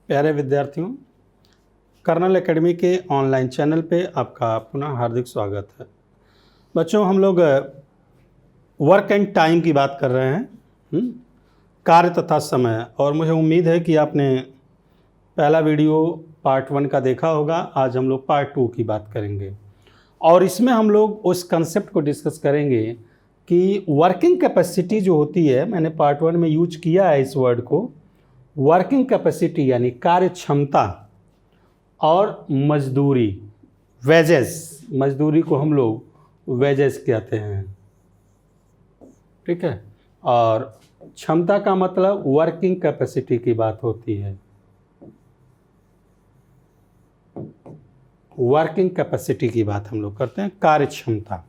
प्यारे विद्यार्थियों, colonel academy के ऑनलाइन चैनल पे आपका पुनः हार्दिक स्वागत है। बच्चों, हम लोग वर्क एंड टाइम की बात कर रहे हैं, कार्य तथा समय। और मुझे उम्मीद है कि आपने पहला वीडियो पार्ट 1 का देखा होगा। आज हम लोग पार्ट 2 की बात करेंगे और इसमें हम लोग उस कंसेप्ट को डिस्कस करेंगे कि वर्किंग कैपेसिटी जो होती है, मैंने पार्ट 1 में यूज किया है इस वर्ड को, वर्किंग कैपेसिटी यानी कार्य क्षमता और मजदूरी, वेजेस, मजदूरी को हम लोग वेजेस कहते हैं, ठीक है। और क्षमता का मतलब वर्किंग कैपेसिटी की बात होती है, वर्किंग कैपेसिटी की बात हम लोग करते हैं, कार्य क्षमता।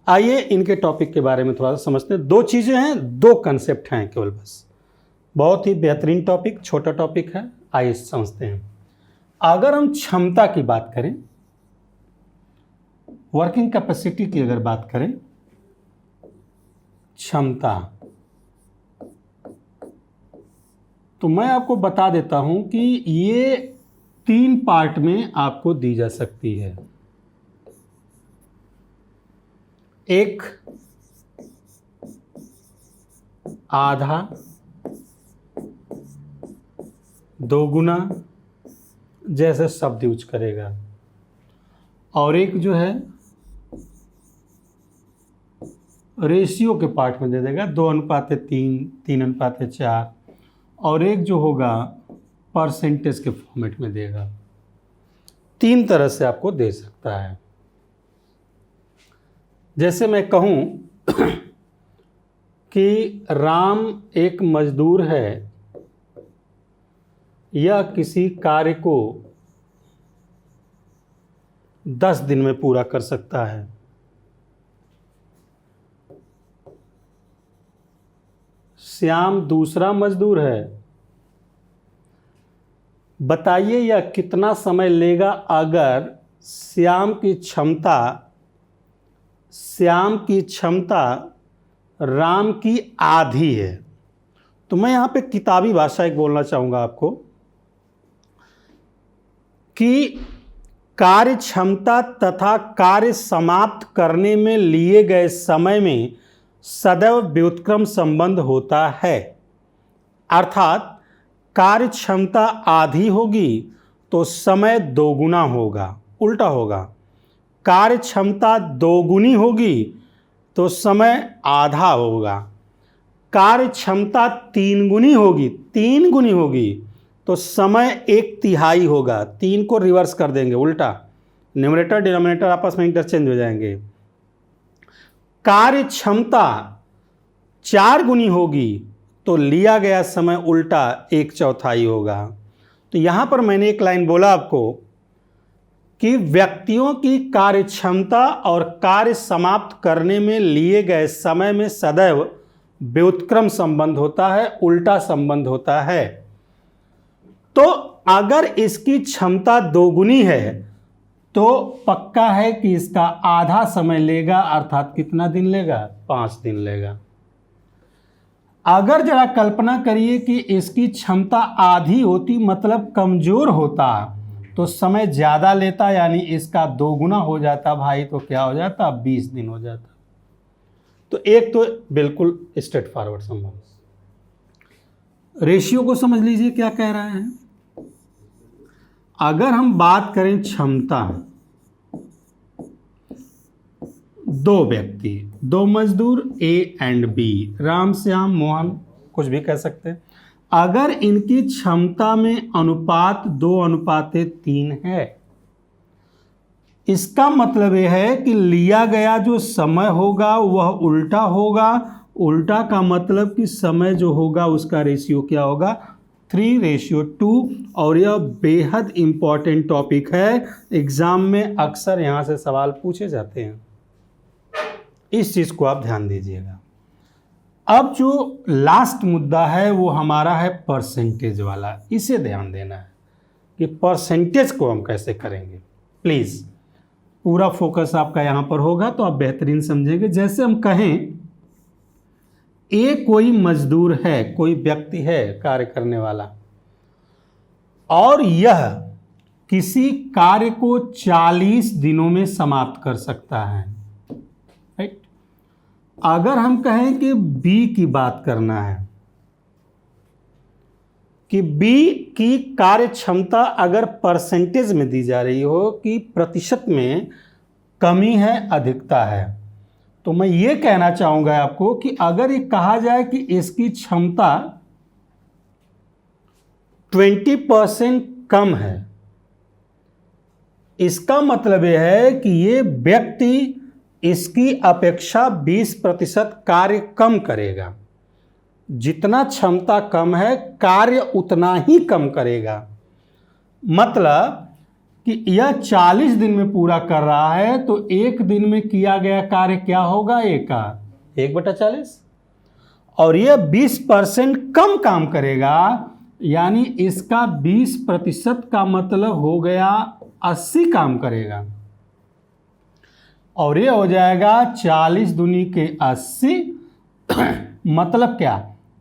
आइए इनके टॉपिक के बारे में थोड़ा सा समझते हैं। दो चीज़ें हैं, दो कंसेप्ट हैं केवल, बस। बहुत ही बेहतरीन टॉपिक, छोटा टॉपिक है, आइए समझते हैं। अगर हम क्षमता की बात करें, वर्किंग कैपेसिटी की अगर बात करें, क्षमता, तो मैं आपको बता देता हूं कि ये 3 पार्ट में आपको दी जा सकती है। एक, आधा, दोगुना जैसे शब्द यूज करेगा, और एक जो है रेशियो के पार्ट में दे देगा, 2:3, 3:4, और एक जो होगा परसेंटेज के फॉर्मेट में देगा। 3 तरह से आपको दे सकता है। जैसे मैं कहूं कि राम एक मजदूर है, यह किसी कार्य को 10 दिन में पूरा कर सकता है। श्याम दूसरा मजदूर है, बताइए यह कितना समय लेगा अगर श्याम की क्षमता राम की आधी है। तो मैं यहां पे किताबी भाषा एक बोलना चाहूंगा आपको कि कार्य क्षमता तथा कार्य समाप्त करने में लिए गए समय में सदैव व्युत्क्रम संबंध होता है। अर्थात कार्य क्षमता आधी होगी तो समय दोगुना होगा, उल्टा होगा। कार्य क्षमता दोगुनी होगी तो समय आधा होगा। कार्य क्षमता 3 गुनी होगी तो समय 1/3 होगा। 3 को रिवर्स कर देंगे, उल्टा, न्यूमरेटर डिनोमिनेटर आपस में इंटरचेंज हो जाएंगे। कार्य क्षमता 4 गुनी होगी तो लिया गया समय उल्टा 1/4 होगा। तो यहां पर मैंने एक लाइन बोला आपको कि व्यक्तियों की कार्य क्षमता और कार्य समाप्त करने में लिए गए समय में सदैव व्युत्क्रम संबंध होता है, उल्टा संबंध होता है। तो अगर इसकी क्षमता दोगुनी है तो पक्का है कि इसका आधा समय लेगा, अर्थात कितना दिन लेगा? 5 दिन लेगा। अगर जरा कल्पना करिए कि इसकी क्षमता आधी होती, मतलब कमजोर होता, तो समय ज्यादा लेता, यानी इसका दोगुना हो जाता भाई, तो क्या हो जाता? 20 दिन हो जाता। तो एक तो बिल्कुल स्ट्रेट फॉरवर्ड संबंध। रेशियो को समझ लीजिए क्या कह रहा है। अगर हम बात करें क्षमता, 2 व्यक्ति, 2 मजदूर A and B, Ram, Shyam, Mohan, कुछ भी कह सकते हैं। अगर इनकी क्षमता में अनुपात 2:3 है, इसका मतलब यह है कि लिया गया जो समय होगा वह उल्टा होगा। उल्टा का मतलब कि समय जो होगा उसका रेशियो क्या होगा? 3:2। और यह बेहद इंपॉर्टेंट टॉपिक है, एग्जाम में अक्सर यहां से सवाल पूछे जाते हैं। इस चीज को आप ध्यान दीजिएगा। अब जो लास्ट मुद्दा है वो हमारा है परसेंटेज वाला। इसे ध्यान देना है कि परसेंटेज को हम कैसे करेंगे। प्लीज पूरा फोकस आपका यहां पर होगा तो आप बेहतरीन समझेंगे। जैसे हम कहें ए कोई मजदूर है, कोई व्यक्ति है कार्य करने वाला, और यह किसी कार्य को 40 दिनों में समाप्त कर सकता है। राइट। अगर हम कहें कि बी की बात करना है कि बी की कार्य क्षमता अगर परसेंटेज में दी जा रही हो कि प्रतिशत में कमी है अधिकता है, तो मैं ये कहना चाहूंगा आपको कि अगर ये कहा जाए कि इसकी क्षमता 20% कम है, इसका मतलब यह है कि ये व्यक्ति इसकी अपेक्षा 20% कार्य कम करेगा। जितना क्षमता कम है कार्य उतना ही कम करेगा। मतलब कि यह 40 दिन में पूरा कर रहा है तो एक दिन में किया गया कार्य क्या होगा? 1/40। और यह 20% कम काम करेगा, यानी इसका 20% का मतलब हो गया 80 काम करेगा। और ये हो जाएगा 40 दूनी के 80 मतलब क्या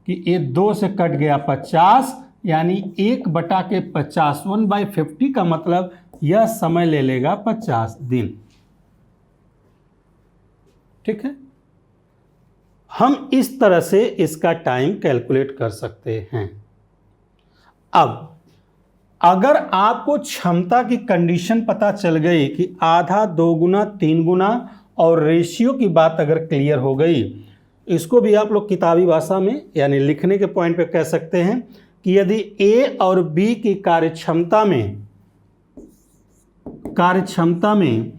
कि ये 2 से कट गया 50, यानी 1/50 1/50 का मतलब यह समय ले लेगा 50 दिन। ठीक है, हम इस तरह से इसका टाइम कैलकुलेट कर सकते हैं। अब अगर आपको क्षमता की कंडीशन पता चल गई कि आधा, 2 गुना, 3 गुना और रेशियो की बात अगर क्लियर हो गई, इसको भी आप लोग किताबी भाषा में यानी लिखने के पॉइंट पे कह सकते हैं कि यदि ए और बी की कार्यक्षमता में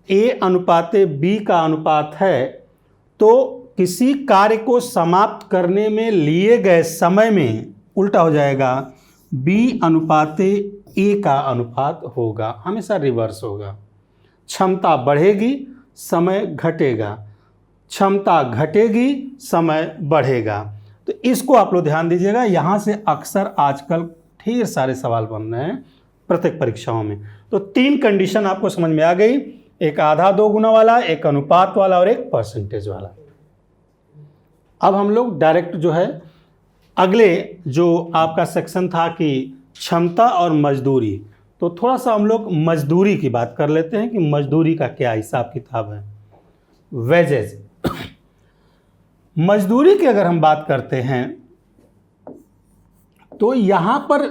ए अनुपाते बी का अनुपात है, तो किसी कार्य को समाप्त करने में लिए गए समय में उल्टा हो जाएगा, बी अनुपाते ए का अनुपात होगा, हमेशा रिवर्स होगा। क्षमता बढ़ेगी, समय घटेगा, क्षमता घटेगी, समय बढ़ेगा। तो इसको आप लोग ध्यान दीजिएगा। यहाँ से अक्सर आजकल ढेर सारे सवाल बन रहे हैं प्रत्येक परीक्षाओं में। तो 3 कंडीशन आपको समझ में आ गई, एक आधा 2 गुना वाला, एक अनुपात वाला और एक परसेंटेज वाला। अब हम लोग डायरेक्ट जो है अगले जो आपका सेक्शन था कि क्षमता और मजदूरी, तो थोड़ा सा हम लोग मजदूरी की बात कर लेते हैं कि मजदूरी का क्या हिसाब किताब है। वेजेज, मजदूरी की अगर हम बात करते हैं तो यहां पर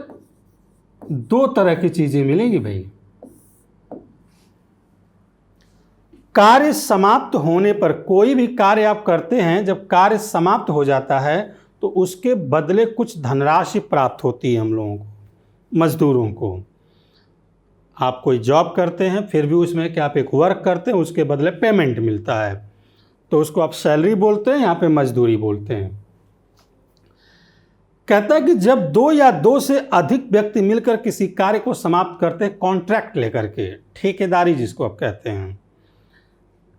2 तरह की चीजें मिलेंगी भाई। कार्य समाप्त होने पर, कोई भी कार्य आप करते हैं, जब कार्य समाप्त हो जाता है तो उसके बदले कुछ धनराशि प्राप्त होती है हम लोगों को, मजदूरों को। आप कोई जॉब करते हैं फिर भी उसमें क्या आप एक वर्क करते हैं, उसके बदले पेमेंट मिलता है, तो उसको आप सैलरी बोलते हैं, यहाँ पे मजदूरी बोलते हैं। कहता है कि जब 2 या 2 से अधिक व्यक्ति मिलकर किसी कार्य को समाप्त करते हैं कॉन्ट्रैक्ट लेकर के, ठेकेदारी जिसको आप कहते हैं,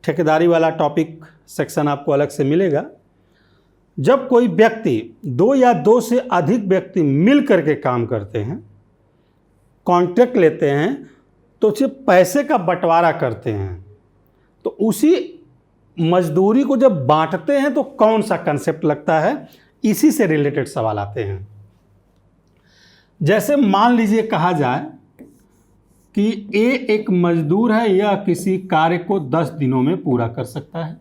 ठेकेदारी वाला टॉपिक सेक्शन आपको अलग से मिलेगा। जब कोई व्यक्ति 2 या 2 से अधिक व्यक्ति मिल करके काम करते हैं, कॉन्ट्रैक्ट लेते हैं, तो सिर्फ पैसे का बंटवारा करते हैं, तो उसी मजदूरी को जब बांटते हैं तो कौन सा कंसेप्ट लगता है, इसी से रिलेटेड सवाल आते हैं। जैसे मान लीजिए कहा जाए कि ए एक मजदूर है, यह किसी कार्य को 10 दिनों में पूरा कर सकता है।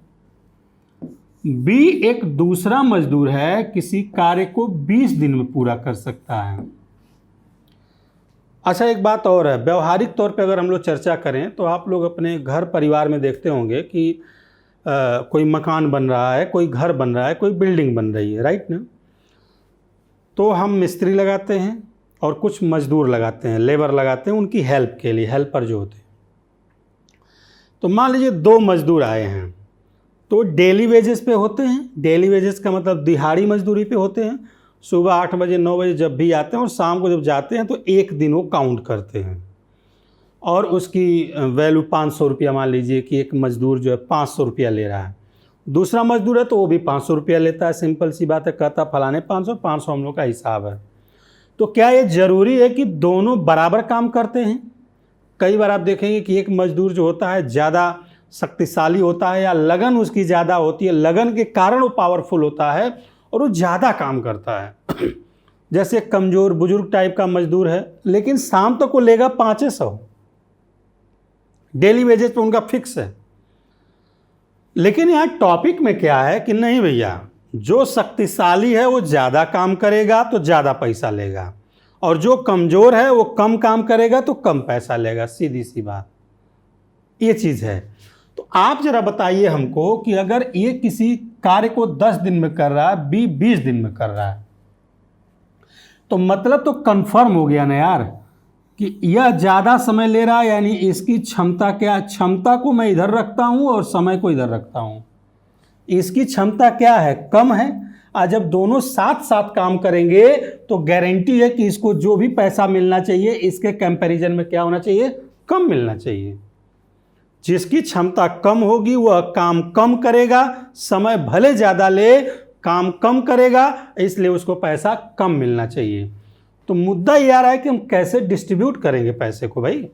बी एक दूसरा मजदूर है, किसी कार्य को 20 दिन में पूरा कर सकता है। अच्छा, एक बात और है, व्यवहारिक तौर पे अगर हम लोग चर्चा करें तो आप लोग अपने घर परिवार में देखते होंगे कि कोई मकान बन रहा है, कोई घर बन रहा है, कोई बिल्डिंग बन रही है, राइट ना। तो हम मिस्त्री लगाते हैं और कुछ मजदूर लगाते हैं, लेबर लगाते हैं उनकी हेल्प के लिए, हेल्पर जो होते हैं। तो मान लीजिए 2 मजदूर आए हैं, तो डेली वेजेस पे होते हैं। डेली वेजेस का मतलब दिहाड़ी मजदूरी पे होते हैं। सुबह 8 बजे 9 बजे जब भी आते हैं और शाम को जब जाते हैं तो एक दिन वो काउंट करते हैं और उसकी वैल्यू 500 रुपया, मान लीजिए कि एक मजदूर जो है 500 रुपया ले रहा है, दूसरा मजदूर है तो वो भी 500 रुपया लेता है। सिंपल सी बात है, कहता फलाने 500 हम लोग का हिसाब है। तो क्या ये ज़रूरी है कि दोनों बराबर काम करते हैं? कई बार आप देखेंगे कि एक मजदूर जो होता है ज़्यादा शक्तिशाली होता है या लगन उसकी ज़्यादा होती है, लगन के कारण वो पावरफुल होता है और वो ज़्यादा काम करता है। जैसे कमज़ोर बुजुर्ग टाइप का मजदूर है, लेकिन शाम तक को लेगा 500, डेली वेजेस पे उनका फिक्स है। लेकिन यहाँ टॉपिक में क्या है कि नहीं भैया, जो शक्तिशाली है वो ज़्यादा काम करेगा तो ज़्यादा पैसा लेगा, और जो कमज़ोर है वो कम काम करेगा तो कम पैसा लेगा। सीधी सी बात ये चीज़ है। तो आप जरा बताइए हमको कि अगर ये किसी कार्य को 10 दिन में कर रहा है, 20 दिन में कर रहा है, तो मतलब तो कंफर्म हो गया ना यार कि यह ज़्यादा समय ले रहा है, यानी इसकी क्षमता क्या, क्षमता को मैं इधर रखता हूँ और समय को इधर रखता हूँ। इसकी क्षमता क्या है, कम है। आज जब दोनों साथ साथ काम करेंगे तो गारंटी है कि इसको जो भी पैसा मिलना चाहिए इसके कंपैरिजन में क्या होना चाहिए, कम मिलना चाहिए। जिसकी क्षमता कम होगी वह काम कम करेगा, समय भले ज़्यादा ले, काम कम करेगा, इसलिए उसको पैसा कम मिलना चाहिए। तो मुद्दा ये आ रहा है कि हम कैसे डिस्ट्रीब्यूट करेंगे पैसे को भाई।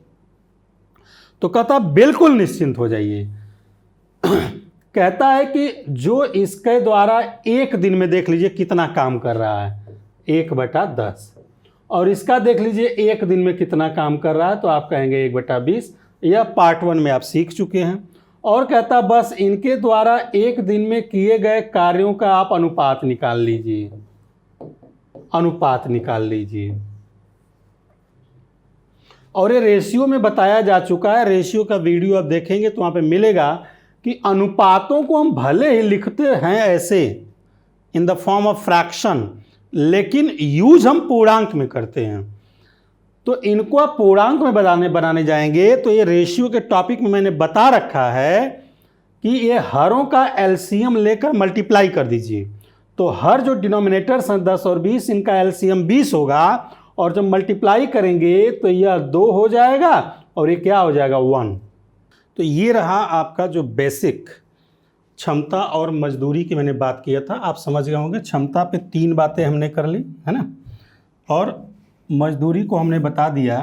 तो कहता बिल्कुल निश्चिंत हो जाइए। कहता है कि जो इसके द्वारा एक दिन में देख लीजिए कितना काम कर रहा है, 1/10, और इसका देख लीजिए एक दिन में कितना काम कर रहा है, तो आप कहेंगे 1/20। यह पार्ट 1 में आप सीख चुके हैं। और कहता बस इनके द्वारा एक दिन में किए गए कार्यों का आप अनुपात निकाल लीजिए, अनुपात निकाल लीजिए। और ये रेशियो में बताया जा चुका है, रेशियो का वीडियो आप देखेंगे तो वहाँ पे मिलेगा कि अनुपातों को हम भले ही लिखते हैं ऐसे in the form of fraction, लेकिन यूज हम पूर्णांक में करते हैं। तो इनको आप पूर्णांक में बनाने जाएंगे तो ये रेशियो के टॉपिक में मैंने बता रखा है कि ये हरों का एलसीएम लेकर मल्टीप्लाई कर दीजिए। तो हर जो डिनोमिनेटर्स हैं 10 और 20, इनका एलसीएम 20 होगा, और जब मल्टीप्लाई करेंगे तो यह 2 हो जाएगा और ये क्या हो जाएगा, 1। तो ये रहा आपका जो बेसिक क्षमता और मजदूरी की मैंने बात किया था। आप समझ गए होंगे, क्षमता पे 3 बातें हमने कर ली है ना, और मजदूरी को हमने बता दिया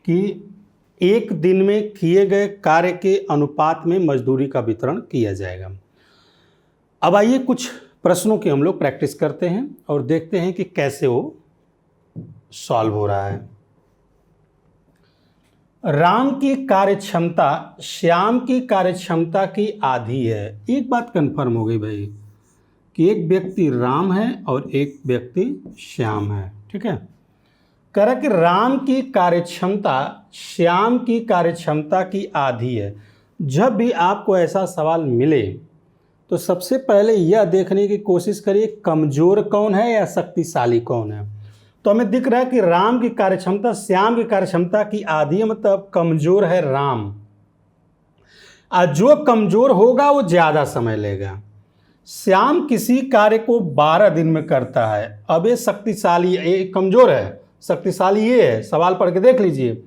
कि एक दिन में किए गए कार्य के अनुपात में मजदूरी का वितरण किया जाएगा। अब आइए कुछ प्रश्नों की हम लोग प्रैक्टिस करते हैं और देखते हैं कि कैसे वो सॉल्व हो रहा है। राम की कार्यक्षमता श्याम की कार्यक्षमता की आधी है। एक बात कंफर्म हो गई भाई कि एक व्यक्ति राम है और एक व्यक्ति श्याम है, ठीक है। कह रहा कि राम की कार्यक्षमता श्याम की कार्यक्षमता की आधी है। जब भी आपको ऐसा सवाल मिले तो सबसे पहले यह देखने की कोशिश करिए कमज़ोर कौन है या शक्तिशाली कौन है। तो हमें दिख रहा है कि राम की कार्यक्षमता श्याम की कार्यक्षमता की आधी है, मतलब कमज़ोर है राम। आज जो कमज़ोर होगा वो ज़्यादा समय लेगा। श्याम किसी कार्य को 12 दिन में करता है। अब ये शक्तिशाली, ये कमज़ोर है, शक्तिशाली ये है। सवाल पढ़ के देख लीजिए,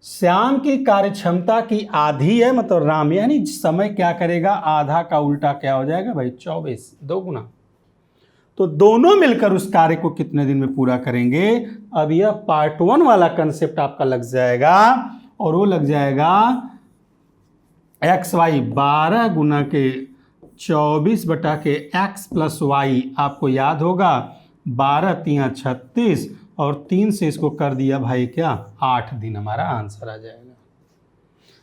श्याम की कार्यक्षमता की आधी है, मतलब राम, यानी समय क्या करेगा, आधा का उल्टा क्या हो जाएगा भाई, 24, 2 गुना। तो दोनों मिलकर उस कार्य को कितने दिन में पूरा करेंगे। अब यह पार्ट 1 वाला कंसेप्ट आपका लग जाएगा, और वो लग जाएगा XY 12 गुना के 24/x + y। आपको याद होगा 12 3 36, और 3 से इसको कर दिया भाई क्या, 8 दिन, हमारा आंसर आ जाएगा।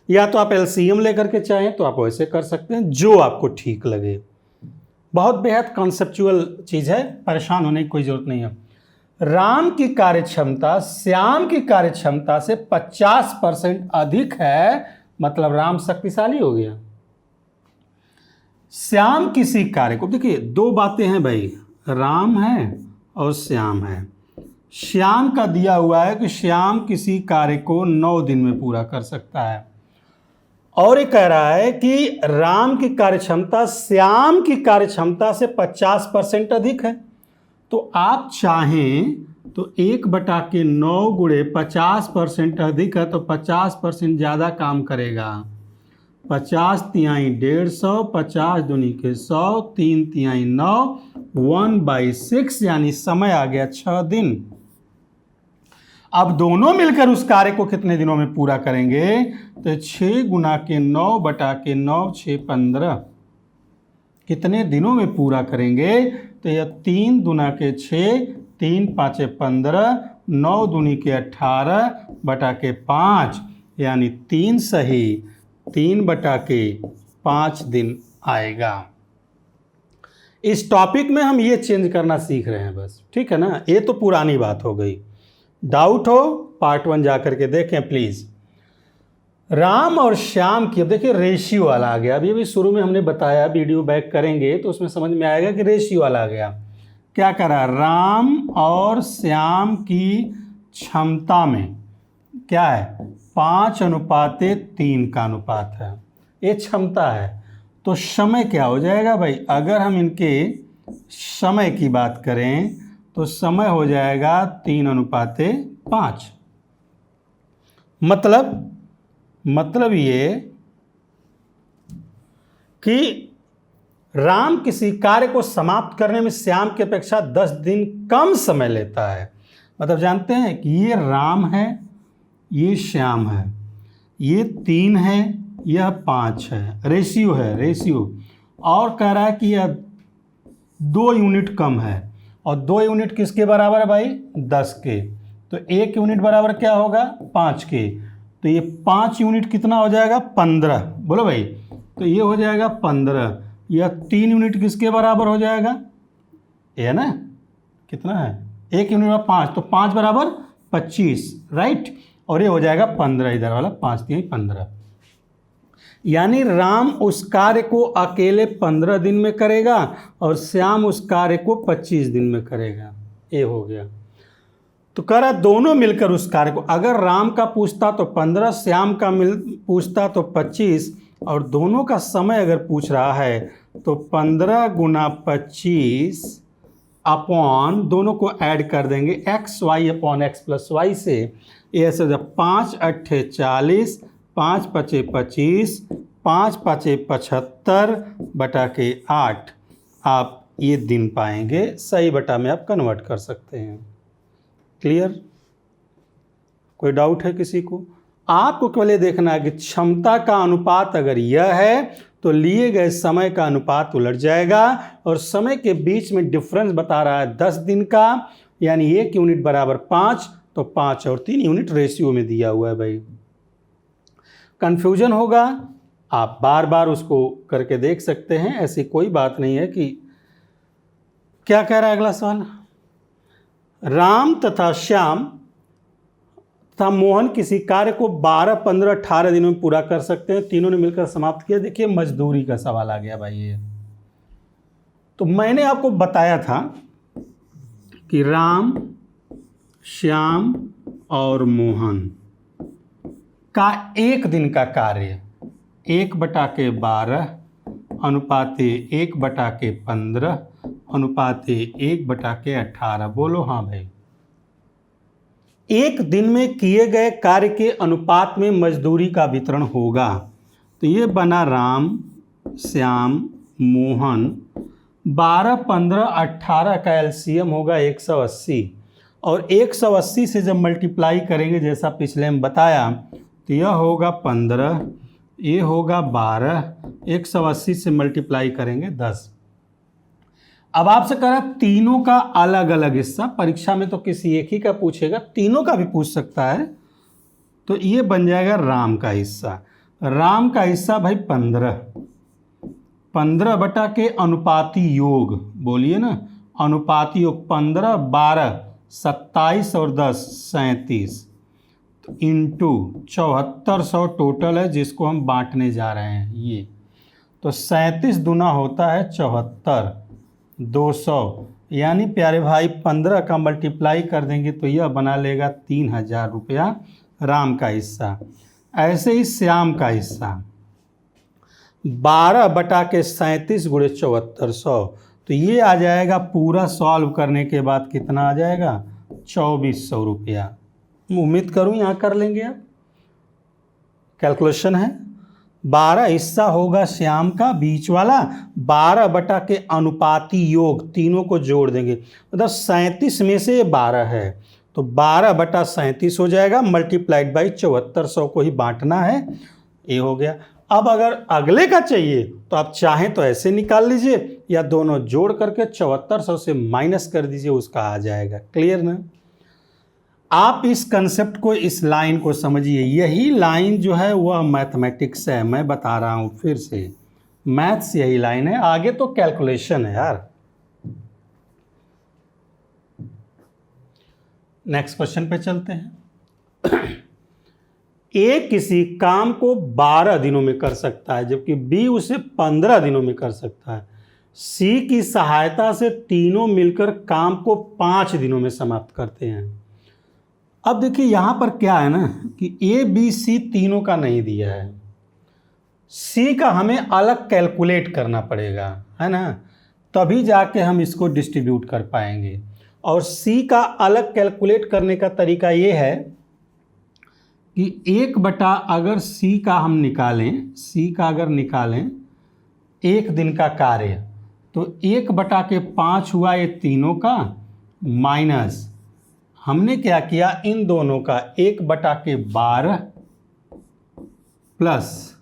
या तो आप एलसीएम लेकर के चाहें तो आप वैसे कर सकते हैं, जो आपको ठीक लगे। बहुत बेहद कॉन्सेप्चुअल चीज़ है, परेशान होने की कोई ज़रूरत नहीं है। राम की कार्यक्षमता श्याम की कार्यक्षमता से 50% अधिक है, मतलब राम शक्तिशाली हो गया। श्याम किसी कार्य को, देखिए 2 बातें हैं भाई, राम है और श्याम है। श्याम का दिया हुआ है कि श्याम किसी कार्य को 9 दिन में पूरा कर सकता है, और ये कह रहा है कि राम की कार्यक्षमता श्याम की कार्यक्षमता से 50% अधिक है। तो आप चाहें तो 1/9 गुणे 50% अधिक है, तो 50% ज़्यादा काम करेगा। 50 तिहाई 150, 50 दूनी के 100, 3 तिहाई 9, 1/6, यानी समय आ गया 6 दिन। अब दोनों मिलकर उस कार्य को कितने दिनों में पूरा करेंगे, तो 6 गुना के 9/9, 6 15, कितने दिनों में पूरा करेंगे, तो यह 3 दूना के 6, 3 5 15, 9 दूनी के 18 बटा के 5, यानी 3 सही 3 बटा के 5 दिन आएगा। इस टॉपिक में हम ये चेंज करना सीख रहे हैं बस, ठीक है ना। ये तो पुरानी बात हो गई। डाउट हो पार्ट 1 जा करके देखें प्लीज़। राम और श्याम की, अब देखिए रेशियो वाला आ गया। अभी शुरू में हमने बताया, वीडियो बैक करेंगे तो उसमें समझ में आएगा कि रेशियो वाला आ गया। क्या करा, राम और श्याम की क्षमता में क्या है, 5:3 का अनुपात है, ये क्षमता है। तो समय क्या हो जाएगा भाई, अगर हम इनके समय की बात करें तो समय हो जाएगा 3:5। मतलब ये कि राम किसी कार्य को समाप्त करने में श्याम की अपेक्षा 10 दिन कम समय लेता है। मतलब जानते हैं कि ये राम है, ये श्याम है, ये 3 है, यह 5 है, रेशियो है, रेशियो। और कह रहा है कि यह 2 यूनिट कम है, और 2 यूनिट किसके बराबर है भाई, 10 के। तो 1 यूनिट बराबर क्या होगा, 5 के। तो ये 5 यूनिट कितना हो जाएगा, 15। बोलो भाई, तो ये हो जाएगा 15। यह 3 यूनिट किसके बराबर हो जाएगा, ये है ना, कितना है, 1 यूनिट में 5, तो 5 बराबर 25, राइट। और ये हो जाएगा 15, इधर वाला 5 3 15। यानी राम उस कार्य को अकेले 15 दिन में करेगा और श्याम उस कार्य को 25 दिन में करेगा। ये हो गया। तो कह रहा दोनों मिलकर उस कार्य को, अगर राम का पूछता तो 15, श्याम का पूछता तो 25, और दोनों का समय अगर पूछ रहा है तो 15 गुना 25 अपॉन, दोनों को ऐड कर देंगे x y upon x plus y से। ये ऐसे जब 5 8 40, 5 5 25, 5 5 75 बटा के 8 आप ये दिन पाएंगे। सही बटा में आप कन्वर्ट कर सकते हैं। क्लियर? कोई डाउट है किसी को? आपको केवल ये देखना है कि क्षमता का अनुपात अगर यह है तो लिए गए समय का अनुपात उलट जाएगा, और समय के बीच में डिफरेंस बता रहा है 10 दिन का, यानी 1 यूनिट बराबर 5, तो 5 और 3 यूनिट रेशियो में दिया हुआ है भाई। कंफ्यूजन होगा, आप बार बार उसको करके देख सकते हैं, ऐसी कोई बात नहीं है कि क्या कह रहा है अगला सवाल। राम तथा श्याम तथा मोहन किसी कार्य को 12, 15, 18 दिनों में पूरा कर सकते हैं, तीनों ने मिलकर समाप्त किया। देखिए मजदूरी का सवाल आ गया भाई। ये तो मैंने आपको बताया था कि राम, श्याम और मोहन का 1 दिन का कार्य 1/12 अनुपाते 1/15 अनुपाते 1/18। बोलो हाँ भाई। 1 दिन में किए गए कार्य के अनुपात में मजदूरी का वितरण होगा। तो ये बना राम, श्याम, मोहन। 12, 15, 18 का एलसीएम होगा 180, और 180 से जब मल्टीप्लाई करेंगे जैसा पिछले में बताया तो यह होगा 15, ये होगा 12, 180 से मल्टीप्लाई करेंगे 10। अब आपसे कह रहा तीनों का अलग अलग हिस्सा, परीक्षा में तो किसी एक ही का पूछेगा, तीनों का भी पूछ सकता है। तो ये बन जाएगा राम का हिस्सा। राम का हिस्सा भाई 15 बटा के अनुपाती योग, बोलिए ना, अनुपाती योग 15, 12, 27 और 10 37, तो इंटू 7400 टोटल है जिसको हम बांटने जा रहे हैं। ये तो 37 दूना होता है 74, 200, यानी प्यारे भाई 15 का मल्टीप्लाई कर देंगे तो यह बना लेगा 3000 रुपया राम का हिस्सा। ऐसे ही श्याम का हिस्सा 12 बटा के 37 गुणे 7400, तो ये आ जाएगा पूरा सॉल्व करने के बाद कितना आ जाएगा, 2400 रुपया। उम्मीद करूँ यहाँ कर लेंगे आप। कैलकुलेशन है, 12 हिस्सा होगा श्याम का बीच वाला, 12 बटा के अनुपाती योग, तीनों को जोड़ देंगे, मतलब 37 में से 12 है तो 12 बटा 37 हो जाएगा, मल्टीप्लाइड बाई 7400 को ही बांटना है। ये हो गया। अब अगर अगले का चाहिए तो आप चाहें तो ऐसे निकाल लीजिए या दोनों जोड़ करके 7400 से माइनस कर दीजिए, उसका आ जाएगा। क्लियर ना? आप इस कंसेप्ट को, इस लाइन को समझिए। यही लाइन जो है वह मैथमेटिक्स है, मैं बता रहा हूं फिर से, मैथ्स यही लाइन है, आगे तो कैलकुलेशन है यार। नेक्स्ट क्वेश्चन पे चलते हैं। ए किसी काम को 12 दिनों में कर सकता है जबकि बी उसे 15 दिनों में कर सकता है। सी की सहायता से तीनों मिलकर काम को 5 दिनों में समाप्त करते हैं। अब देखिए यहां पर क्या है ना कि ए बी सी तीनों का नहीं दिया है, सी का हमें अलग कैलकुलेट करना पड़ेगा, है ना, तभी जाके हम इसको डिस्ट्रीब्यूट कर पाएंगे। और सी का अलग कैलकुलेट करने का तरीका ये है कि 1 अगर सी का हम निकालें, सी का अगर निकालें 1 दिन का कार्य, तो 1/5 हुआ ये तीनों का, माइनस हमने क्या किया, इन दोनों का 1/12 प्लस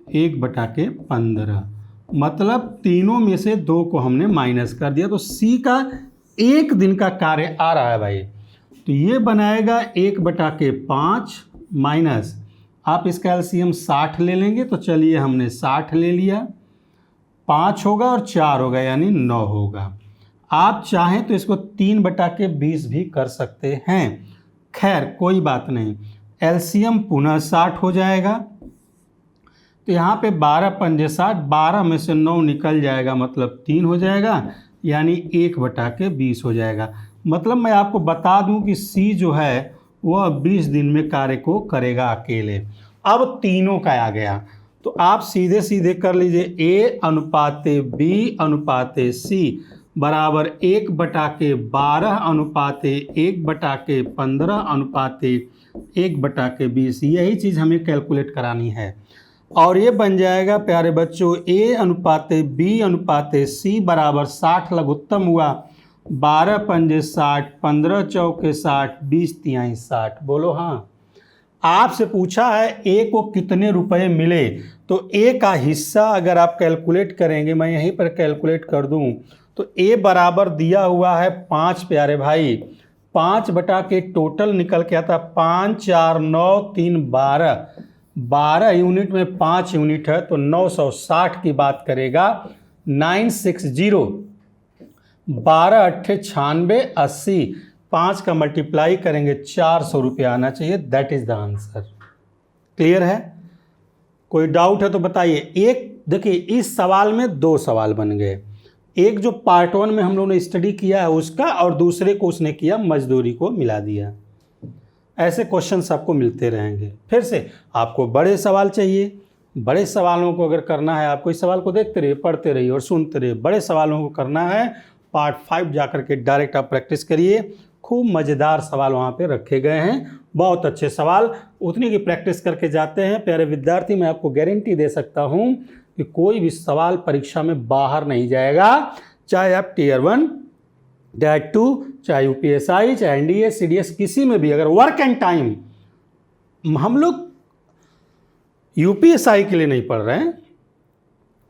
1/15, मतलब तीनों में से 2 को हमने माइनस कर दिया। तो सी का 1 दिन का कार्य आ रहा है भाई, तो ये बनाएगा 1/5 माइनस, आप इसका एलसीएम 60 ले लेंगे, तो चलिए हमने 60 ले लिया, 5 होगा और 4 होगा यानी 9 होगा। आप चाहें तो इसको 3/20 भी कर सकते हैं, खैर कोई बात नहीं। एलसीएम पुनः 60 हो जाएगा, तो यहाँ पे 12 पंजे 60, 12 में से 9 निकल जाएगा, मतलब 3 हो जाएगा, यानी 1/20 हो जाएगा। मतलब मैं आपको बता दूं कि सी जो है वह 20 दिन में कार्य को करेगा अकेले। अब तीनों का आ गया, तो आप सीधे सीधे कर लीजिए, ए अनुपाते बी अनुपाते सी बराबर 1/12 अनुपाते 1/15 अनुपाते 1/20। यही चीज़ हमें कैलकुलेट करानी है, और ये बन जाएगा प्यारे बच्चों, ए अनुपाते बी अनुपाते सी बराबर 60 लघुत्तम हुआ, 12 पंजे 60, 15 चौके 60, 20 तिहाई 60। बोलो हाँ। आपसे पूछा है ए को कितने रुपए मिले, तो ए का हिस्सा अगर आप कैलकुलेट करेंगे, मैं यहीं पर कैलकुलेट कर दूं, तो ए बराबर दिया हुआ है 5 प्यारे भाई, 5 बटा के टोटल निकल के आता 5 4 9 3 12, 12 यूनिट में 5 यूनिट है, तो 960 की बात करेगा। 960, 12 अट्ठे 96, 80, 5 का मल्टीप्लाई करेंगे 400 रुपया आना चाहिए। That is the answer. Clear है? कोई डाउट है तो बताइए। एक देखिए, इस सवाल में 2 सवाल बन गए, एक जो पार्ट 1 में हम लोगों ने स्टडी किया है उसका, और दूसरे को उसने किया मजदूरी को मिला दिया। ऐसे क्वेश्चन आपको मिलते रहेंगे। फिर से आपको बड़े सवाल चाहिए, बड़े सवालों को अगर करना है, आपको इस सवाल को देखते रहिए, पढ़ते रहिए और सुनते रहिए। बड़े सवालों को करना है, पार्ट 5 जाकर के डायरेक्ट आप प्रैक्टिस करिए। खूब मज़ेदार सवाल वहाँ पे रखे गए हैं, बहुत अच्छे सवाल। उतनी की प्रैक्टिस करके जाते हैं प्यारे विद्यार्थी, मैं आपको गारंटी दे सकता हूँ कि कोई भी सवाल परीक्षा में बाहर नहीं जाएगा, चाहे आप Tier 1, Tier 2, चाहे यूपीएसआई, चाहे एनडीए, सीडीएस, किसी में भी। अगर वर्क एंड टाइम, हम लोग यूपीएसआई के लिए नहीं पढ़ रहे हैं,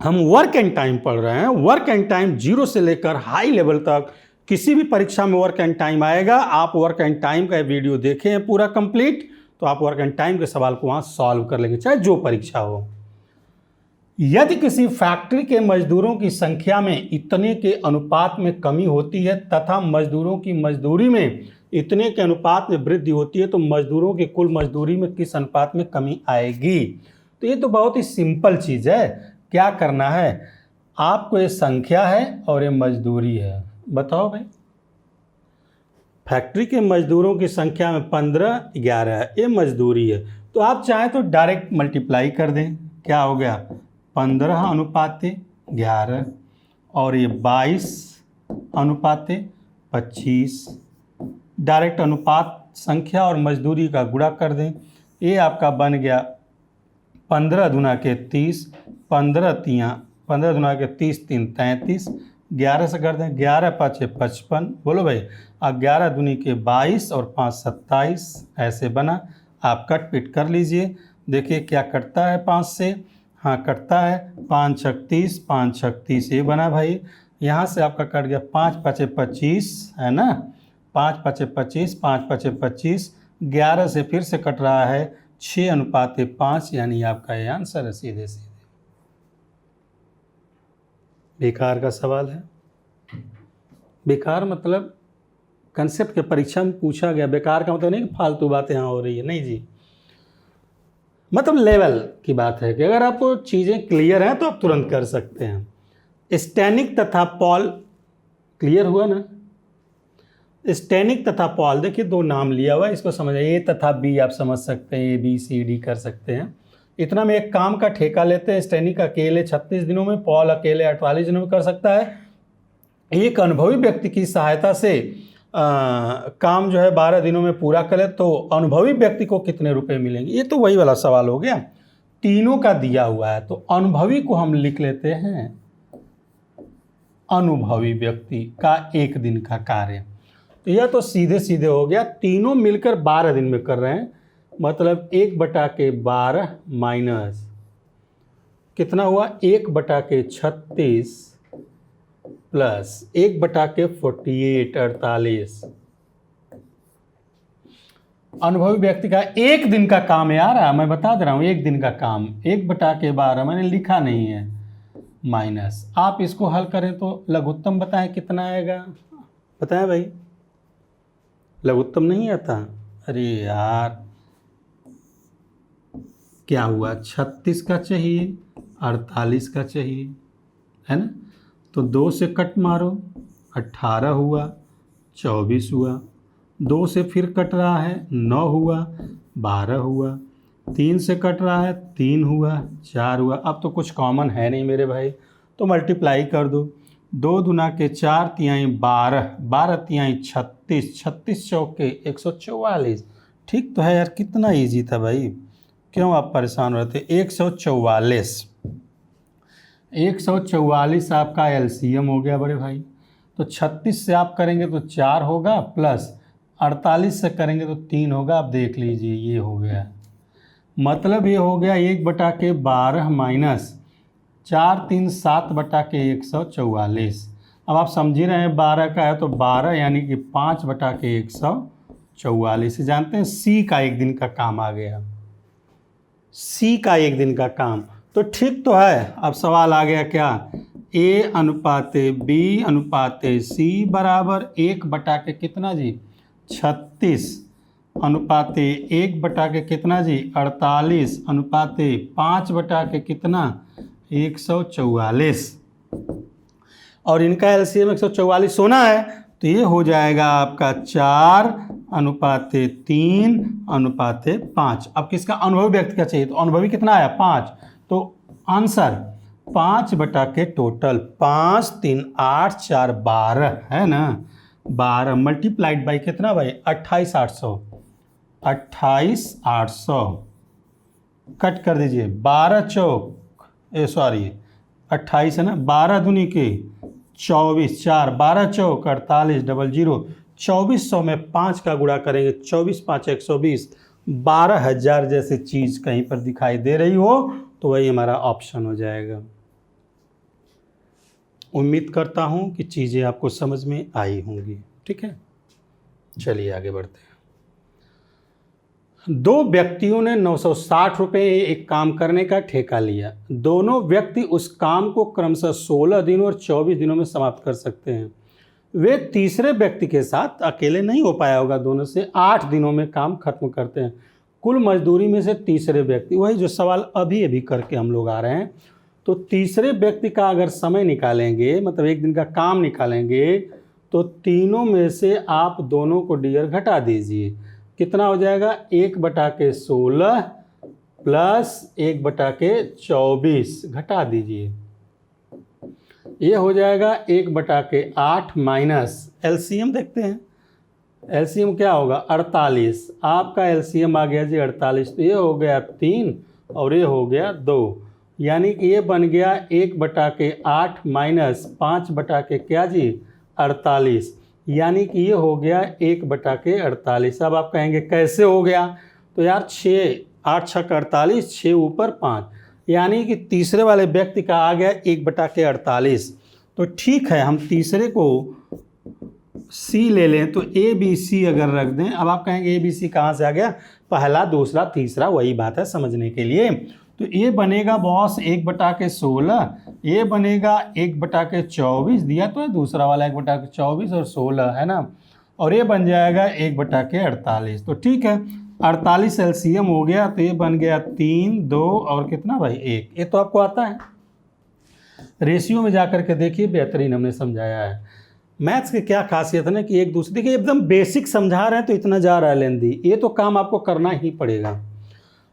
हम वर्क एंड टाइम पढ़ रहे हैं। वर्क एंड टाइम 0 से लेकर हाई लेवल तक किसी भी परीक्षा में वर्क एंड टाइम आएगा। आप वर्क एंड टाइम का वीडियो देखें हैं पूरा कंप्लीट, तो आप वर्क एंड टाइम के सवाल को वहाँ सॉल्व कर लेंगे, चाहे जो परीक्षा हो। यदि किसी फैक्ट्री के मजदूरों की संख्या में इतने के अनुपात में कमी होती है तथा मजदूरों की मजदूरी में इतने के अनुपात में वृद्धि होती है, तो मजदूरों की कुल मजदूरी में किस अनुपात में कमी आएगी? तो ये तो बहुत ही सिंपल चीज़ है। क्या करना है आपको, ये संख्या है और ये मजदूरी है। बताओ भाई, फैक्ट्री के मजदूरों की संख्या में 15, 11 है, ये मजदूरी है, तो आप चाहें तो डायरेक्ट मल्टीप्लाई कर दें। क्या हो गया, 15 अनुपाते 11 और ये 22 अनुपाते 25। डायरेक्ट अनुपात संख्या और मजदूरी का गुणा कर दें, ये आपका बन गया 15 दूना के 30, 15 दूना के 30, 3 33, 11 से कर दें, 11 5 55। बोलो भाई, 11 दूनी के 22 और 5 27, ऐसे बना। आप कट पिट कर लीजिए। देखिए क्या कटता है 5 से, हाँ कटता है, 5 छक 30, 5 छक 30 ये बना भाई। यहाँ से आपका कट गया 5 पचे 25 है ना, 5 पचे 25, 5 पचे 25, 11 से फिर से कट रहा है 6:5, यानी आपका ये आंसर है सीधे सीधे। बेकार का सवाल है। बेकार मतलब कंसेप्ट के परीक्षा में पूछा गया, बेकार का मतलब नहीं कि फालतू बातें यहाँ हो रही है, नहीं जी, मतलब लेवल की बात है कि अगर आपको चीज़ें क्लियर हैं तो आप तुरंत कर सकते हैं। स्टैनिक तथा पॉल, क्लियर हुआ ना। स्टैनिक तथा पॉल, देखिए दो नाम लिया हुआ है, इसको समझ, ए तथा बी आप समझ सकते हैं, ABCD कर सकते हैं। इतना में एक काम का ठेका लेते हैं। स्टैनिक अकेले 36 दिनों में, पॉल अकेले 48 दिनों में कर सकता है। एक अनुभवी व्यक्ति की सहायता से काम जो है 12 दिनों में पूरा करे तो अनुभवी व्यक्ति को कितने रुपए मिलेंगे। ये तो वही वाला सवाल हो गया, तीनों का दिया हुआ है, तो अनुभवी को हम लिख लेते हैं अनुभवी व्यक्ति का 1 दिन का कार्य। तो यह तो सीधे सीधे हो गया, तीनों मिलकर 12 दिन में कर रहे हैं, मतलब 1/12 माइनस कितना हुआ 1/36 प्लस 1/48 48। अनुभवी व्यक्ति का 1 दिन का काम यार, मैं बता दे रहा हूं 1 दिन का काम, 1/12 मैंने लिखा नहीं है, माइनस। आप इसको हल करें तो लघुत्तम बताएं कितना आएगा, बताएं भाई, लघुत्तम नहीं आता। अरे यार क्या हुआ, 36 का चाहिए, 48 का चाहिए, है ना, तो 2 से कट मारो, 18 हुआ, 24 हुआ, 2 से फिर कट रहा है 9 हुआ, 12 हुआ, 3 से कट रहा है 3 हुआ, 4 हुआ। अब तो कुछ कॉमन है नहीं मेरे भाई, तो मल्टीप्लाई कर दो, 2 दूना के 4 तिहाई 12, 12 तिहाई 36, 36 चौके 144। ठीक तो है यार, कितना ईजी था भाई, क्यों आप परेशान हो रहे थे। 144 आपका एलसीएम हो गया बड़े भाई। तो 36 से आप करेंगे तो 4 होगा, प्लस 48 से करेंगे तो 3 होगा। आप देख लीजिए ये हो गया, मतलब ये हो गया 1/12 माइनस 4 3 7/144। अब आप समझ ही रहे हैं 12 का है तो 12 यानी कि 5/144। जानते हैं सी का 1 दिन का काम आ गया, सी का 1 दिन का काम। तो ठीक तो है। अब सवाल आ गया क्या, A/B/C बराबर 1/ कितना जी 36 अनुपाते 1/ कितना जी 48 अनुपाते 5/ कितना 144, और इनका एलसीएम 144 होना है, तो ये हो जाएगा आपका 4/3/5। अब किसका, अनुभवी व्यक्ति का चाहिए, तो अनुभवी कितना आया 5, तो आंसर 5 के टोटल 5 3 8 4 12 है ना, 12 मल्टीप्लाइड बाई कितना भाई 28800, 28800 कट कर दीजिए, 12 चौक 28 है ना, 12 दूनी के 24, 4 12 चौक 48 00, 2400 में 5 का गुणा करेंगे, 24 5 120, 12,000 जैसी चीज़ कहीं पर दिखाई दे रही हो तो वही हमारा ऑप्शन हो जाएगा। उम्मीद करता हूं कि चीज़ें आपको समझ में आई होंगी। ठीक है, चलिए आगे बढ़ते हैं। 2 व्यक्तियों ने 960 रुपये एक काम करने का ठेका लिया। दोनों व्यक्ति उस काम को क्रमशः 16 दिनों और 24 दिनों में समाप्त कर सकते हैं। वे तीसरे व्यक्ति के साथ, अकेले नहीं हो पाया होगा, दोनों से 8 दिनों में काम खत्म करते हैं। कुल मजदूरी में से तीसरे व्यक्ति, वही जो सवाल अभी अभी करके हम लोग आ रहे हैं, तो तीसरे व्यक्ति का अगर समय निकालेंगे, मतलब 1 दिन का काम निकालेंगे, तो तीनों में से आप दोनों को डियर घटा दीजिए। कितना हो जाएगा 1/16 प्लस 1/24 घटा दीजिए, ये हो जाएगा 1/8 माइनस एलसीएम देखते हैं, एलसीएम क्या होगा 48। आपका एलसीएम आ गया जी 48, तो ये हो गया 3 और ये हो गया 2, यानी कि ये बन गया 1/8 माइनस 5 क्या जी 48, यानी कि ये हो गया 1/48। अब आप कहेंगे कैसे हो गया, तो यार 6 8 6 48, 6 ऊपर 5, यानी कि तीसरे वाले व्यक्ति का आ गया 1/48। तो ठीक है, हम तीसरे को सी ले लें, तो ए बी सी अगर रख दें, अब आप कहेंगे ए बी सी कहाँ से आ गया, पहला दूसरा तीसरा, वही बात है समझने के लिए। तो ये बनेगा बॉस 1/16, ये बनेगा 1/24, दिया तो है दूसरा वाला 1/24 और 16 है ना, और ये बन जाएगा 1/48। तो ठीक है, 48 एलसीएम हो गया, तो ये बन गया 3 2 और कितना भाई 1। ये तो आपको आता है, रेशियो में जाकर के देखिए, बेहतरीन हमने समझाया है। मैथ्स की क्या खासियत है ना कि एक दूसरे के एकदम बेसिक समझा रहे हैं तो इतना जा रहा है लेंदी, ये तो काम आपको करना ही पड़ेगा।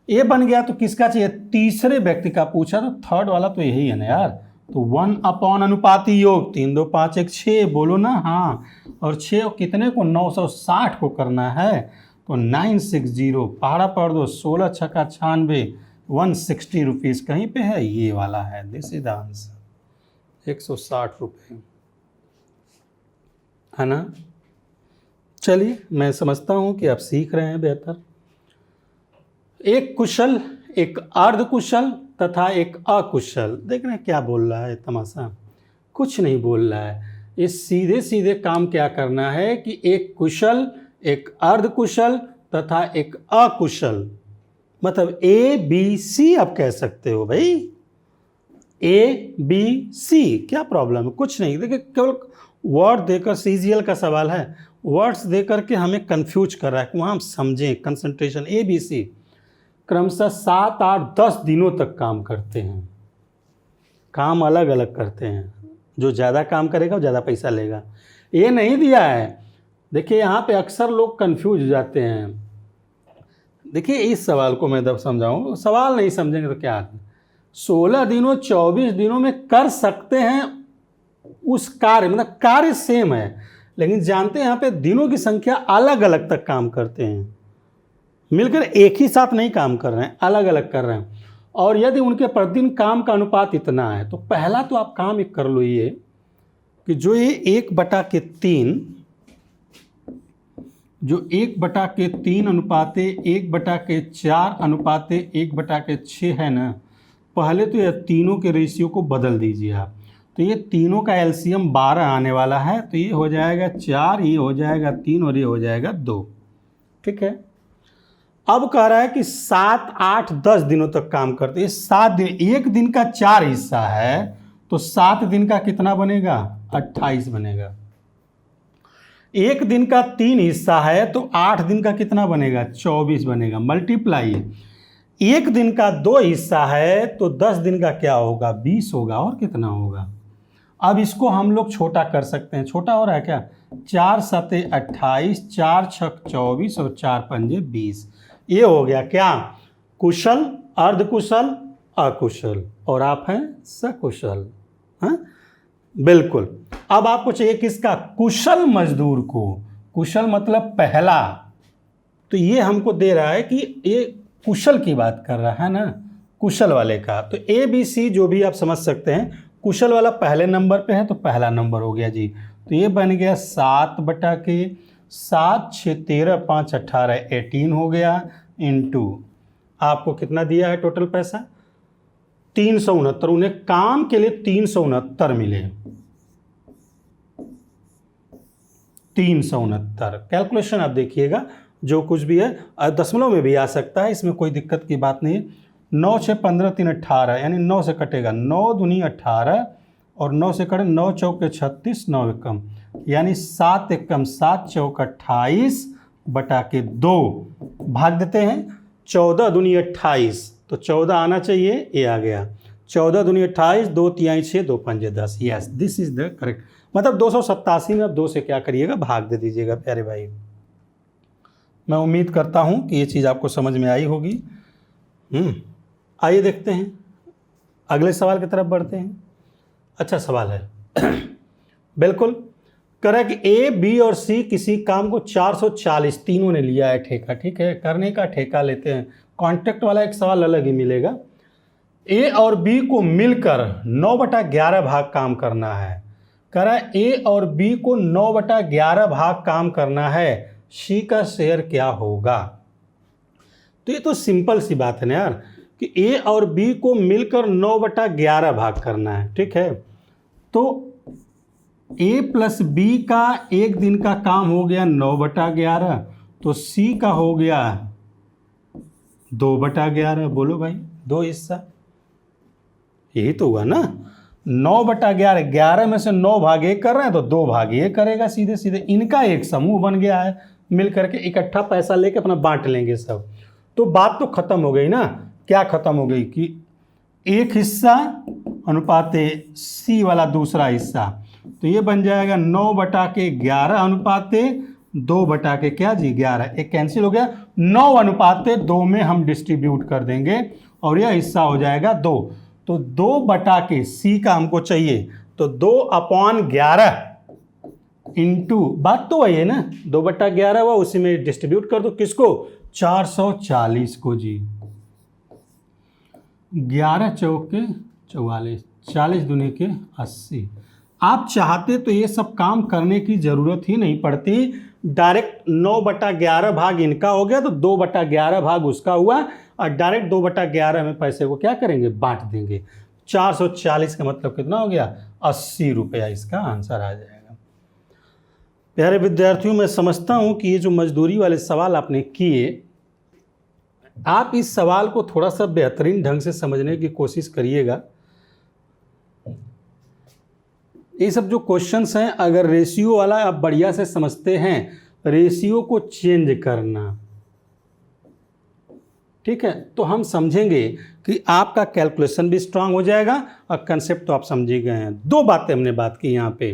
ये बन गया, तो किसका चाहिए, तीसरे व्यक्ति का पूछा, तो थर्ड वाला तो यही है ना यार। तो 1 अनुपाती योग 3 2 5 1 6, बोलो ना हाँ। और 6 कितने को, 960 को करना है, तो 960 पहाड़ा पढ़ दो, 16 छक्का 96, 160 रुपीज़ कहीं पे है, ये वाला है, दिस इज द आंसर, 160 रुपये है ना। चलिए, मैं समझता हूँ कि आप सीख रहे हैं बेहतर। एक कुशल, एक अर्धकुशल तथा एक अकुशल, देख रहे हैं क्या बोल रहा है तमाशा, कुछ नहीं बोल रहा है। ये सीधे सीधे काम क्या करना है कि एक कुशल, एक अर्धकुशल तथा एक अकुशल, मतलब ए बी सी आप कह सकते हो भाई, ए बी सी, क्या प्रॉब्लम है, कुछ नहीं। देखिए, केवल वर्ड देकर, सीजीएल का सवाल है, वर्ड्स देकर के हमें कंफ्यूज कर रहा है, वहाँ हम समझें, कंसंट्रेशन। ए बी सी क्रमशः 7 8 10 दिनों तक काम करते हैं, काम अलग अलग करते हैं, जो ज़्यादा काम करेगा वो ज़्यादा पैसा लेगा। ये नहीं दिया है, देखिए यहाँ पे अक्सर लोग कंफ्यूज हो जाते हैं। देखिए, इस सवाल को मैं जब समझाऊँ, सवाल नहीं समझेंगे तो क्या, 16 दिनों 24 दिनों में कर सकते हैं उस कार्य, मतलब कार्य सेम है, लेकिन जानते हैं यहाँ पे दिनों की संख्या अलग अलग तक काम करते हैं, मिलकर एक ही साथ नहीं काम कर रहे हैं, अलग अलग कर रहे हैं। और यदि उनके प्रतिदिन काम का अनुपात इतना है, तो पहला तो आप काम एक कर लो ये कि जो ये 1/3, जो 1/3 अनुपाते 1/4 अनुपाते 1/6 है ना, पहले तो ये तीनों के रेशियो को बदल दीजिए आप। तो ये तीनों का एलसीएम 12 आने वाला है, तो ये हो जाएगा 4, ये हो जाएगा 3 और ये हो जाएगा 2। ठीक है, अब कह रहा है कि 7 8 10 दिनों तक काम करते हैं। 7 दिन, एक दिन का 4 हिस्सा है, तो 7 दिन का कितना बनेगा, 28 बनेगा। एक दिन का 3 हिस्सा है, तो 8 दिन का कितना बनेगा, 24 बनेगा। मल्टीप्लाई, एक दिन का 2 हिस्सा है, तो 10 दिन का क्या होगा, 20 होगा। और कितना होगा, अब इसको हम लोग छोटा कर सकते हैं, छोटा हो रहा है क्या, 4 7 28, 4 6 24 और 4 5 20। ये हो गया क्या, कुशल, अर्धकुशल, अकुशल, और आप हैं सकुशल। हाँ बिल्कुल। अब आपको चाहिए किसका, कुशल मजदूर को। कुशल मतलब पहला, तो ये हमको दे रहा है कि ये कुशल की बात कर रहा है ना, कुशल वाले का। तो ए बी सी जो भी आप समझ सकते हैं, कुशल वाला पहले नंबर पे है, तो पहला नंबर हो गया जी। तो ये बन गया 7/7 6 13 5 18 18 हो गया, इनटू आपको कितना दिया है टोटल पैसा, 369। उन्हें काम के लिए 369 मिले, 369। कैलकुलेशन आप देखिएगा, जो कुछ भी है दशमलव में भी आ सकता है, इसमें कोई दिक्कत की बात नहीं है। 9 6 15 3 18, यानी 9 से कटेगा, 9 दूनी 18 और 9 से कटे 9 चौके 36, 9 एकम, यानी 7 एकम 7 चौक 28 बटा के 2 भाग देते हैं। 14 दूनी 28, तो 14 आना चाहिए, ये आ गया। 14 दूनी 28, 2 तिहाई 6, 2 पंजे 10। Yes, this is the correct. मतलब 287 में अब 2 से क्या करिएगा, भाग दे दीजिएगा प्यारे भाई। मैं उम्मीद करता हूँ कि ये चीज़ आपको समझ में आई होगी। आइए देखते हैं, अगले सवाल की तरफ बढ़ते हैं। अच्छा सवाल है बिल्कुल। करें कि ए बी और सी किसी काम को 440 तीनों ने लिया है ठेका, ठीक है, करने का ठेका लेते हैं। कॉन्ट्रैक्ट वाला एक सवाल अलग ही मिलेगा। ए और बी को मिलकर 9/11 भाग काम करना है। कह रहा है ए और बी को 9/11 भाग काम करना है, सी का शेयर क्या होगा। तो ये तो सिंपल सी बात है ना यार कि ए और बी को मिलकर 9/11 भाग करना है। ठीक है, तो ए प्लस बी का एक दिन का काम हो गया 9/11, तो सी का हो गया 2/11। बोलो भाई, 2 हिस्सा, यही तो हुआ ना। 9/11, 11 में से 9 भाग 1 कर रहे हैं तो 2 भाग ये करेगा सीधे सीधे। इनका एक समूह बन गया है, मिल करके इकट्ठा पैसा लेके अपना बांट लेंगे सब। तो बात तो खत्म हो गई ना। क्या खत्म हो गई कि एक हिस्सा अनुपाते सी वाला दूसरा हिस्सा, तो ये बन जाएगा 9/11 अनुपाते 2 क्या जी 11, एक कैंसिल हो गया। 9/2 में हम डिस्ट्रीब्यूट कर देंगे और यह हिस्सा हो जाएगा 2। तो 2 सी का हमको चाहिए, तो 2/11 इंटू, बात तो वही है ना, 2/11 हुआ, उसी में डिस्ट्रीब्यूट कर दो। किसको? 440 को जी। 11 चौके 44, 40 दूनी के 80। आप चाहते तो ये सब काम करने की ज़रूरत ही नहीं पड़ती, डायरेक्ट 9/11 भाग इनका हो गया तो 2/11 भाग उसका हुआ, और डायरेक्ट 2/11 में पैसे को क्या करेंगे? बांट देंगे। 440 का मतलब कितना हो गया? 80 रुपया इसका आंसर आ जाएगा। प्यारे विद्यार्थियों, मैं समझता हूँ कि ये जो मजदूरी वाले सवाल आपने किए, आप इस सवाल को थोड़ा सा बेहतरीन ढंग से समझने की कोशिश करिएगा। ये सब जो क्वेश्चंस हैं, अगर रेशियो वाला आप बढ़िया से समझते हैं, रेशियो को चेंज करना, ठीक है, तो हम समझेंगे कि आपका कैलकुलेशन भी स्ट्रांग हो जाएगा और कंसेप्ट तो आप समझ ही गए हैं। 2 बातें हमने बात की यहाँ पे,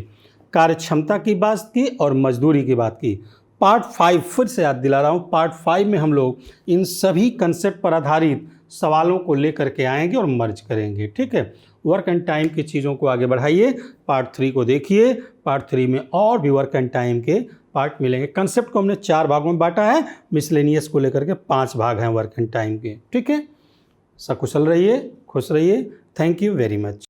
कार्य क्षमता की बात की और मजदूरी की बात की। पार्ट 5 फिर से याद दिला रहा हूँ, पार्ट 5 में हम लोग इन सभी कंसेप्ट पर आधारित सवालों को लेकर के आएंगे और मर्ज करेंगे। ठीक है, वर्क एंड टाइम की चीज़ों को आगे बढ़ाइए, पार्ट 3 को देखिए। पार्ट 3 में और भी वर्क एंड टाइम के पार्ट मिलेंगे। कंसेप्ट को हमने 4 भागों में बांटा है, मिसलेनियस को लेकर के 5 भाग हैं वर्क एंड टाइम के। ठीक है, सकुशल रहिए, खुश रहिए। Thank you very much.